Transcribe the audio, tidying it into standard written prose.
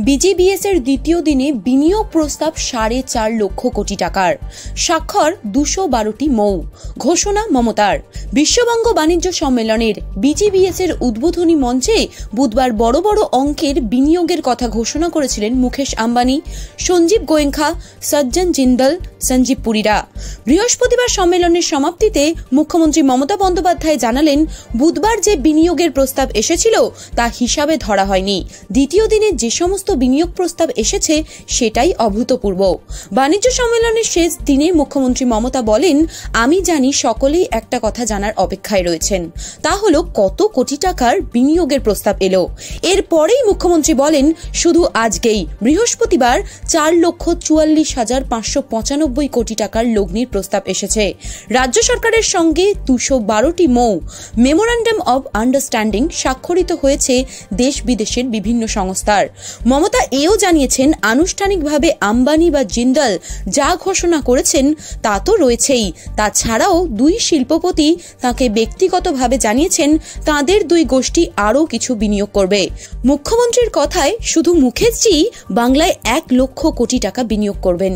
BGBS এর দ্বিতীয় দিনে বিনিয়োগ প্রস্তাব 4.5 লক্ষ কোটি টাকার, স্বাক্ষর 212টি মৌ। ঘোষণা মমতার। বিশ্ববঙ্গ বাণিজ্য সম্মেলনের বিজিবিএস এর উদ্বোধনী মঞ্চে বুধবার বড় বড় অঙ্কের বিনিয়োগের কথা ঘোষণা করেছিলেন মুকেশ আম্বানি, সঞ্জীব গোয়েঙ্কা, সজ্জন জিন্দল, সঞ্জীব পুরীরা। বৃহস্পতিবার সম্মেলনের সমাপ্তিতে মুখ্যমন্ত্রী মমতা বন্দ্যোপাধ্যায় জানালেন, বুধবার যে বিনিয়োগের প্রস্তাব এসেছিল তা হিসাবে ধরা হয়নি। দ্বিতীয় দিনে যে সমস্ত বিনিয়োগ প্রস্তাব এসেছে সেটাই অভূতপূর্ব। বাণিজ্য সম্মেলনের শেষ দিনে মুখ্যমন্ত্রী মমতা বলেন, আমি জানি সকলেই একটা কথা জানার অপেক্ষায় রয়েছেন, তা হলো কত কোটি টাকার বিনিয়োগের প্রস্তাব এলো। এরপরেই মুখ্যমন্ত্রী বলেন, শুধু আজকেই বৃহস্পতিবার 4,44,595 কোটি টাকার লগ্নির প্রস্তাব এসেছে। রাজ্য সরকারের সঙ্গে 212টি মৌ মেমোরান্ডাম অব আন্ডারস্ট্যান্ডিং স্বাক্ষরিত হয়েছে দেশ বিদেশের বিভিন্ন সংস্থার। মমতা এও জানিয়েছেন, আনুষ্ঠানিকভাবে আম্বানি বা জিন্দল যা ঘোষণা করেছেন তা তো রয়েছেই, তাছাড়াও দুই শিল্পপতি তাকে ব্যক্তিগতভাবে জানিয়েছেন তাদের দুই গোষ্ঠী আরও কিছু বিনিয়োগ করবে। মুখ্যমন্ত্রীর কথায় শুধু মুকেশজি বাংলায় 1 লক্ষ কোটি টাকা বিনিয়োগ করবেন।